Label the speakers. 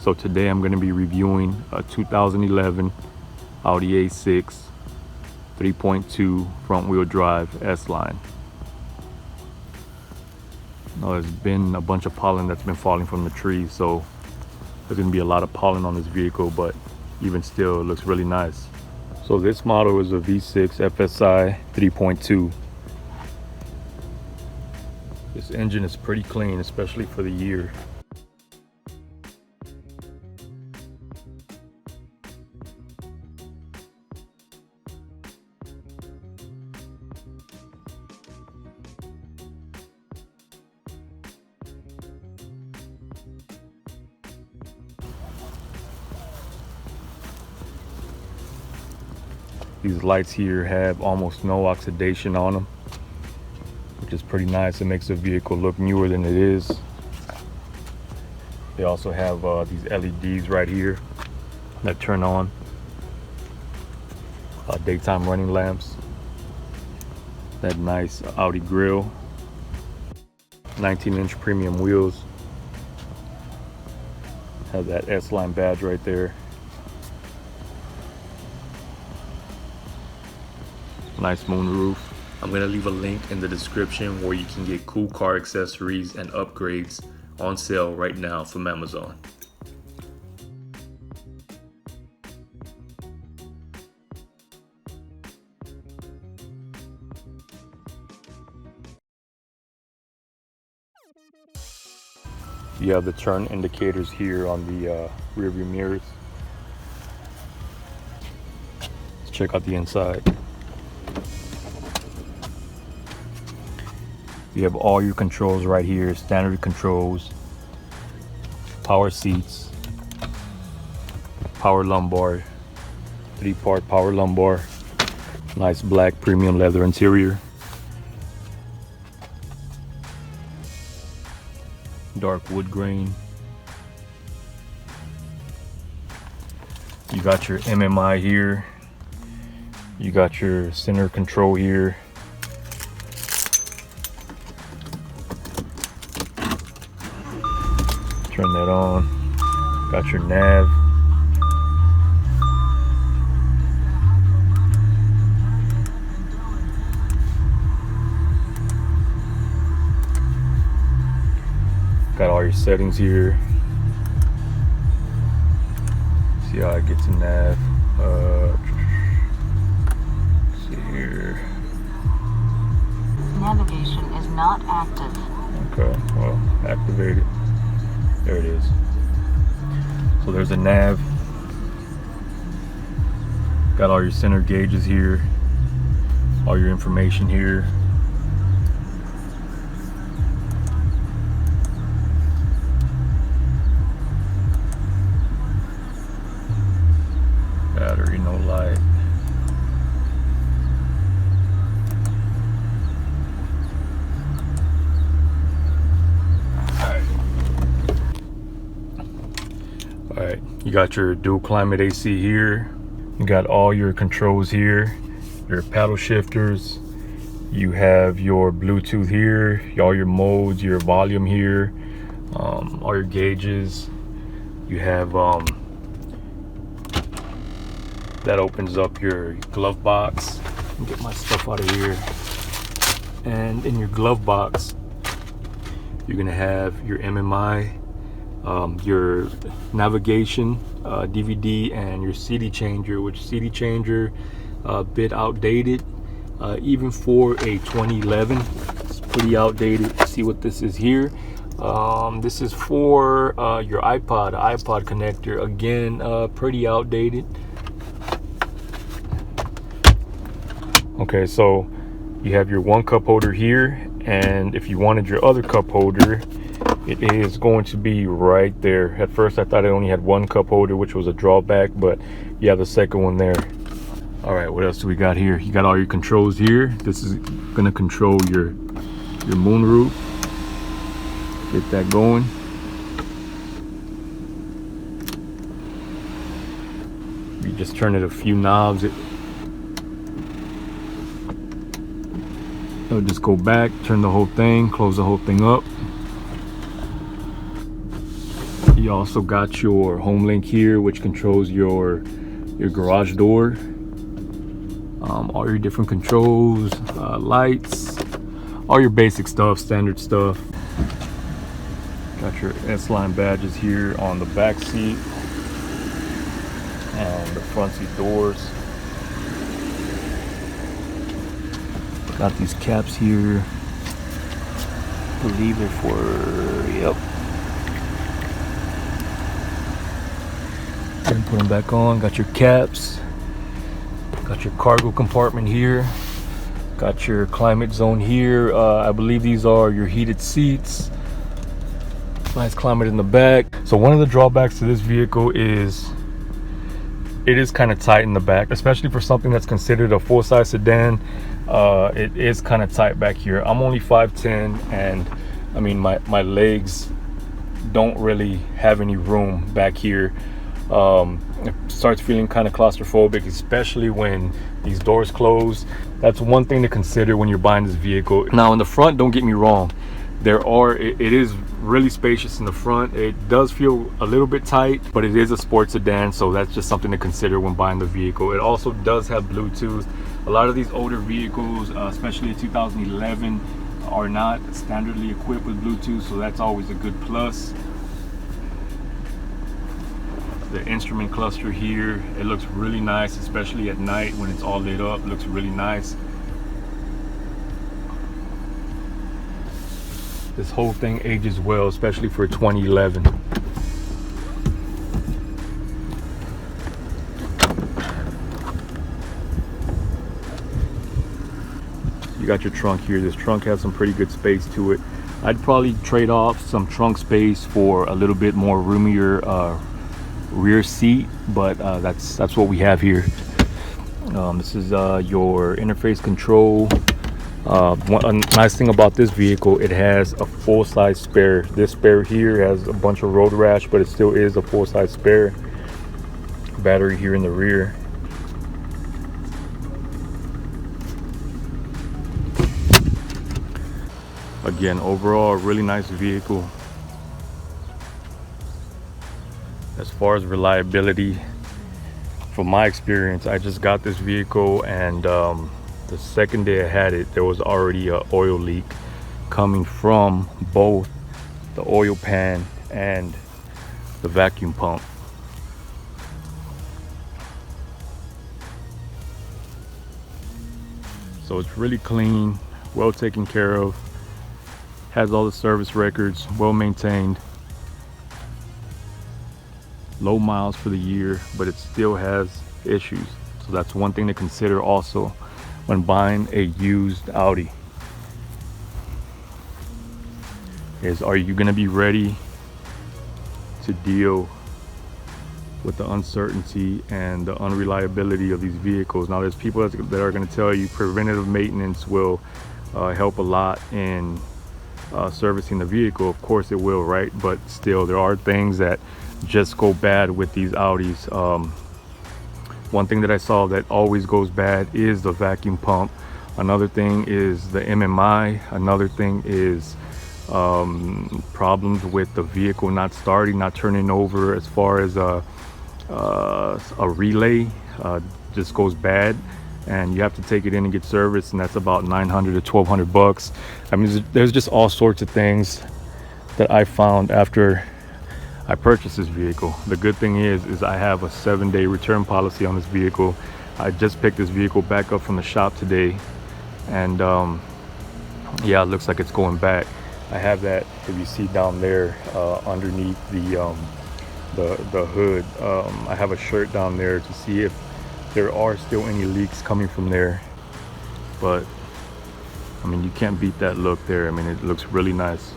Speaker 1: So today I'm going to be reviewing a 2011 Audi A6 3.2 front wheel drive S-Line. Now there's been a bunch of pollen that's been falling from the trees, so there's going to be a lot of pollen on this vehicle, but even still it looks really nice. So this model is a V6 FSI 3.2. This engine is pretty clean, especially for the year. These lights here have almost no oxidation on them, which is pretty nice. It makes the vehicle look newer than it is. They also have these LEDs right here that turn on, daytime running lamps. That nice Audi grille, 19-inch premium wheels. Have that S-Line badge right there. Nice moonroof. I'm gonna leave a link in the description where you can get cool car accessories and upgrades on sale right now from Amazon. You have the turn indicators here on the rear view mirrors. Let's check out the inside. You have all your controls right here, standard controls, power seats, power lumbar, 3-part power lumbar, nice black premium leather interior, dark wood grain. You got your MMI here, you got your center control here. Turn that on. Got your nav. Got all your settings here. See how I get to nav. Let's see here.
Speaker 2: Navigation is not active.
Speaker 1: Okay, well, activate it. There it is. So there's a nav. Got all your center gauges here. All your information here. Battery, no light. Alright, you got your dual climate AC here. You got all your controls here, your paddle shifters. You have your Bluetooth here, all your modes, your volume here, all your gauges. You have that opens up your glove box. Get my stuff out of here. And in your glove box, you're gonna have your MMI, your navigation DVD, and your CD changer, which CD changer a bit outdated, even for a 2011. It's pretty outdated. See what this is here. This is for your iPod connector. Again, pretty outdated. Okay, so you have your one cup holder here, and if you wanted your other cup holder, it is going to be right there. At first I thought it only had one cup holder, which was a drawback, but you have the second one there. All right, what else do we got here? You got all your controls here. This is gonna control your moonroof. Get that going. You just turn it a few knobs. It'll just go back, turn the whole thing, close the whole thing up. You You also got your home link here, which controls your garage door. All your different controls, lights, all your basic stuff, standard stuff. Got your S-line badges here on the back seat and the front seat doors. Got these caps here. I believe they're for, yep. Then put them back on. Got your caps. Got your cargo compartment here. Got your climate zone here. I believe these are your heated seats. Nice climate in the back. So one of the drawbacks to this vehicle is it is kind of tight in the back, especially for something that's considered a full-size sedan. It is kind of tight back here. I'm only 5'10", and I mean my legs don't really have any room back here. It starts feeling kind of claustrophobic, especially when these doors close. That's one thing to consider when you're buying this vehicle. Now in the front, don't get me wrong, it is really spacious in the front. It does feel a little bit tight, but it is a sports sedan, so that's just something to consider when buying the vehicle. It also does have Bluetooth. A lot of these older vehicles, especially in 2011, are not standardly equipped with Bluetooth, so that's always a good plus. The instrument cluster here, it looks really nice, especially at night when it's all lit up. It looks really nice. This whole thing ages well, especially for 2011. You got your trunk here. This trunk has some pretty good space to it. I'd probably trade off some trunk space for a little bit more roomier rear seat, but that's what we have here. This is your interface control. A nice thing about this vehicle, it has a full-size spare. This spare here has a bunch of road rash, but it still is a full-size spare. Battery here in the rear. Again, overall, a really nice vehicle. As far as reliability, from my experience, I just got this vehicle, and the second day I had it, there was already an oil leak coming from both the oil pan and the vacuum pump. So it's really clean, well taken care of, has all the service records, well maintained. Low miles for the year, but it still has issues. So that's one thing to consider also when buying a used Audi. Are you going to be ready to deal with the uncertainty and the unreliability of these vehicles? Now there's people that are going to tell you preventative maintenance will help a lot in servicing the vehicle. Of course it will, right? But still, there are things that just go bad with these Audis. One thing that I saw that always goes bad is the vacuum pump. Another thing is the MMI. Another thing is problems with the vehicle not starting, not turning over. As far as a relay just goes bad, and you have to take it in and get serviced, and that's about $900 to $1,200. I mean, there's just all sorts of things that I found after I purchased this vehicle. The good thing is I have a 7-day return policy on this vehicle. I just picked this vehicle back up from the shop today, and yeah, it looks like it's going back. I have that, if you see down there, underneath the hood. I have a shirt down there to see if there are still any leaks coming from there. But I mean, you can't beat that look there. I mean, it looks really nice.